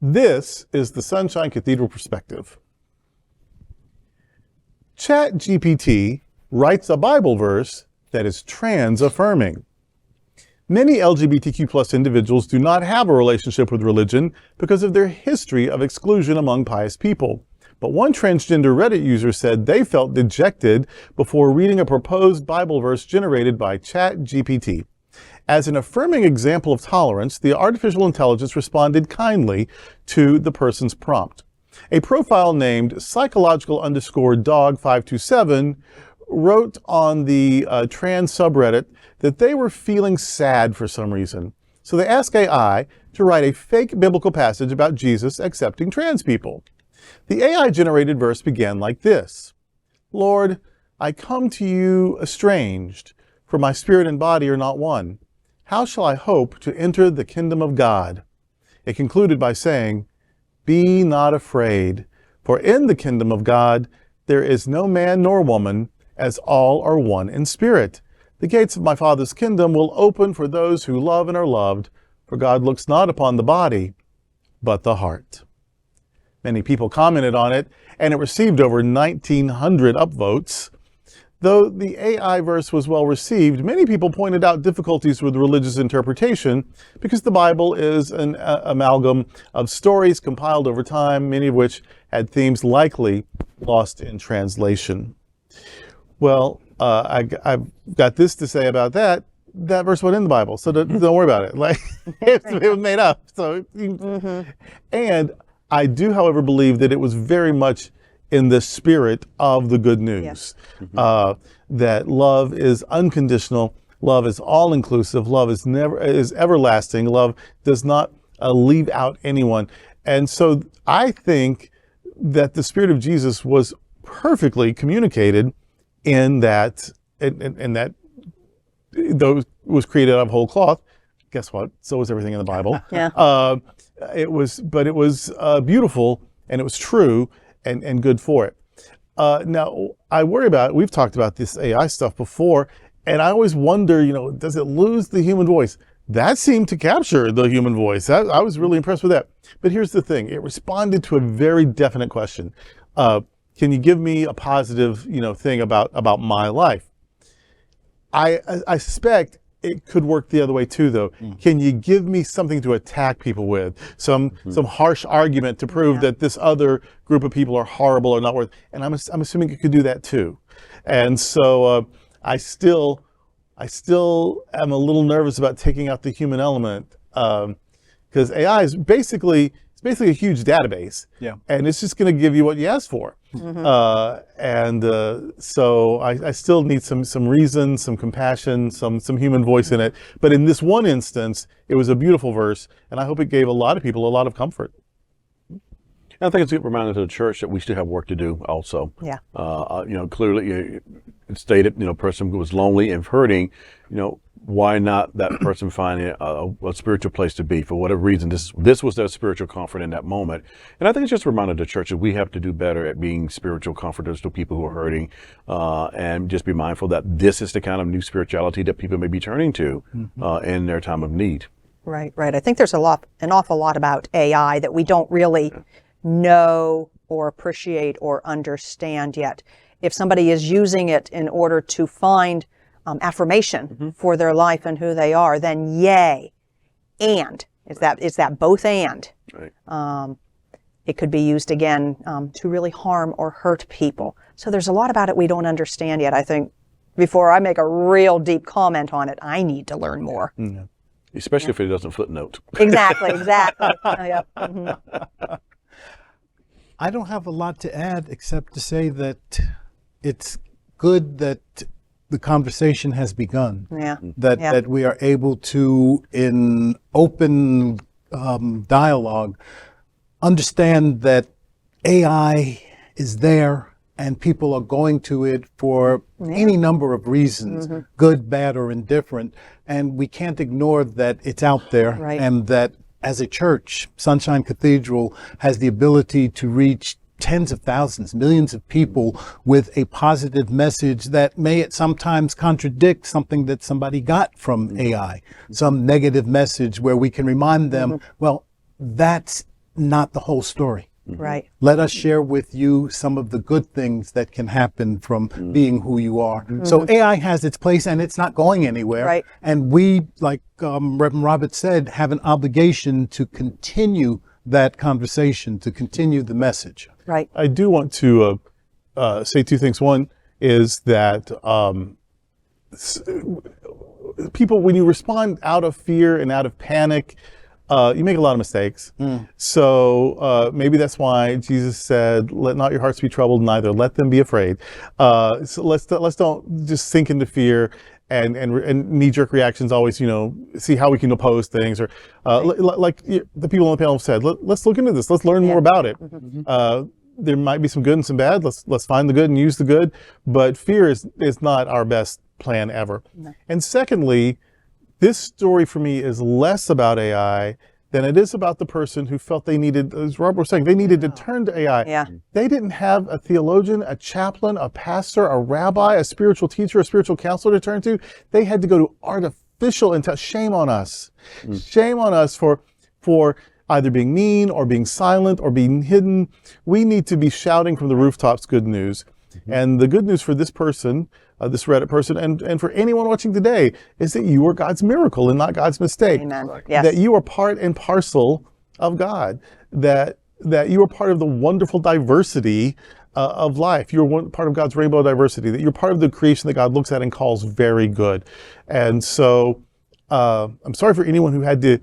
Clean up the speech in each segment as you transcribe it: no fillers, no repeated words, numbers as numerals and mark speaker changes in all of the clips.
Speaker 1: This is the Sunshine Cathedral perspective. ChatGPT writes a Bible verse that is trans-affirming. Many LGBTQ plus individuals do not have a relationship with religion because of their history of exclusion among pious people. But one transgender Reddit user said they felt dejected before reading a proposed Bible verse generated by ChatGPT. As an affirming example of tolerance, the artificial intelligence responded kindly to the person's prompt. A profile named psychological_dog527 wrote on the trans subreddit that they were feeling sad for some reason. So they asked AI to write a fake biblical passage about Jesus accepting trans people. The AI-generated verse began like this: "Lord, I come to you estranged, for my spirit and body are not one. How shall I hope to enter the kingdom of God?" It concluded by saying, "Be not afraid, for in the kingdom of God there is no man nor woman, as all are one in spirit. The gates of my Father's kingdom will open for those who love and are loved, for God looks not upon the body, but the heart." Many people commented on it, and it received over 1,900 upvotes. Though the AI verse was well received, many people pointed out difficulties with religious interpretation because the Bible is an amalgam of stories compiled over time, many of which had themes likely lost in translation. Well, I've got this to say about that. That verse wasn't in the Bible, so don't worry about it. Like, it was made up. So, and I do, however, believe that it was very much in the spirit of the good news, that love is unconditional, love is all-inclusive, love is everlasting, love does not leave out anyone. And so I think that the spirit of Jesus was perfectly communicated in that, that those was created out of whole cloth. Guess what? So was everything in the Bible. It was beautiful, and it was true, and good for it. Now, I worry about, we've talked about this AI stuff before, and I always wonder, does it lose the human voice? That seemed to capture the human voice. I was really impressed with that. But here's the thing. It responded to a very definite question. Can you give me a positive, thing about my life? I suspect it could work the other way too, though. Can you give me something to attack people with? Some harsh argument to prove that this other group of people are horrible or not worth? And I'm assuming it could do that too. And so I still am a little nervous about taking out the human element, because AI is basically a huge database, and it's just going to give you what you ask for. So I still need some reason, some compassion, some human voice in it. But in this one instance, it was a beautiful verse, and I hope it gave a lot of people a lot of comfort.
Speaker 2: I think it's a good reminder to the church that we still have work to do also. Clearly it stated, a person who was lonely and hurting, why not that person finding a spiritual place to be for whatever reason? This was their spiritual comfort in that moment. And I think it's just a reminder to the church that we have to do better at being spiritual comforters to people who are hurting, and just be mindful that this is the kind of new spirituality that people may be turning to in their time of need.
Speaker 3: Right. I think there's an awful lot about AI that we don't really know or appreciate or understand yet. If somebody is using it in order to find affirmation for their life and who they are, then yay. And is that both and?
Speaker 2: Right.
Speaker 3: It could be used again to really harm or hurt people. So there's a lot about it we don't understand yet. I think before I make a real deep comment on it, I need to learn more.
Speaker 2: Especially if it doesn't footnote.
Speaker 3: Exactly.
Speaker 4: I don't have a lot to add except to say that it's good that the conversation has begun. That we are able to, in open dialogue, understand that AI is there and people are going to it for any number of reasons, good, bad, or indifferent. And we can't ignore that it's out there, and that as a church, Sunshine Cathedral has the ability to reach tens of thousands, millions of people with a positive message that may at sometimes contradict something that somebody got from AI, some negative message where we can remind them, well, that's not the whole story.
Speaker 3: Right.
Speaker 4: Let us share with you some of the good things that can happen from being who you are. So AI has its place and it's not going anywhere.
Speaker 3: Right.
Speaker 4: And we, like Reverend Robert said, have an obligation to continue that conversation, to continue the message.
Speaker 3: Right.
Speaker 1: I do want to say two things. One is that people, when you respond out of fear and out of panic, you make a lot of mistakes. So maybe that's why Jesus said, "Let not your hearts be troubled, neither let them be afraid." So let's don't just sink into fear and knee-jerk reactions. Always, see how we can oppose things, or like the people on the panel said, let's look into this. Let's learn more about it. There might be some good and some bad. Let's find the good and use the good. But fear is not our best plan ever. No. And secondly, this story for me is less about AI than it is about the person who felt they needed, as Robert was saying, they needed to turn to AI.
Speaker 3: Yeah.
Speaker 1: They didn't have a theologian, a chaplain, a pastor, a rabbi, a spiritual teacher, a spiritual counselor to turn to. They had to go to artificial intelligence. Shame on us. Shame on us for either being mean or being silent or being hidden. We need to be shouting from the rooftops good news. And the good news for this person, this Reddit person, and for anyone watching today, is that you are God's miracle and not God's mistake.
Speaker 3: Amen. Yes.
Speaker 1: That you are part and parcel of God. That you are part of the wonderful diversity of life. You're part of God's rainbow diversity. That you're part of the creation that God looks at and calls very good. And so I'm sorry for anyone who had to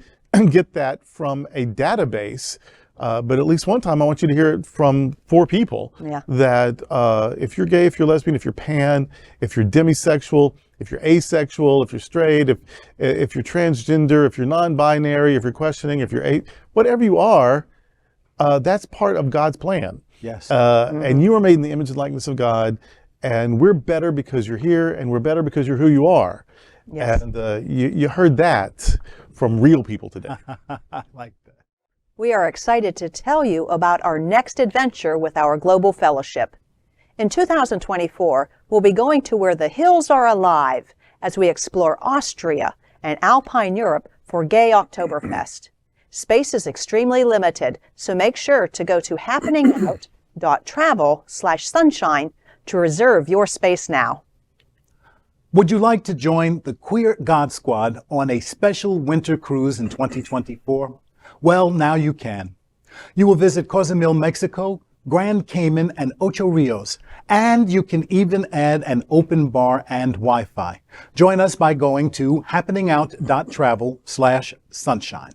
Speaker 1: get that from a database. But at least one time I want you to hear it from 4 people.
Speaker 3: Yeah.
Speaker 1: That if you're gay, if you're lesbian, if you're pan, if you're demisexual, if you're asexual, if you're straight, if you're transgender, if you're non-binary, if you're questioning, if you're whatever you are, that's part of God's plan.
Speaker 4: Yes.
Speaker 1: And you are made in the image and likeness of God, and we're better because you're here, and we're better because you're who you are.
Speaker 3: Yes.
Speaker 1: And you heard that from real people today.
Speaker 4: I like that.
Speaker 3: We are excited to tell you about our next adventure with our Global Fellowship. In 2024, we'll be going to where the hills are alive as we explore Austria and Alpine Europe for Gay Oktoberfest. Space is extremely limited, so make sure to go to happeningout.travel/sunshine to reserve your space now.
Speaker 4: Would you like to join the Queer God Squad on a special winter cruise in 2024? Well, now you can. You will visit Cozumel, Mexico, Grand Cayman, and Ocho Rios, and you can even add an open bar and Wi-Fi. Join us by going to happeningout.travel/sunshine.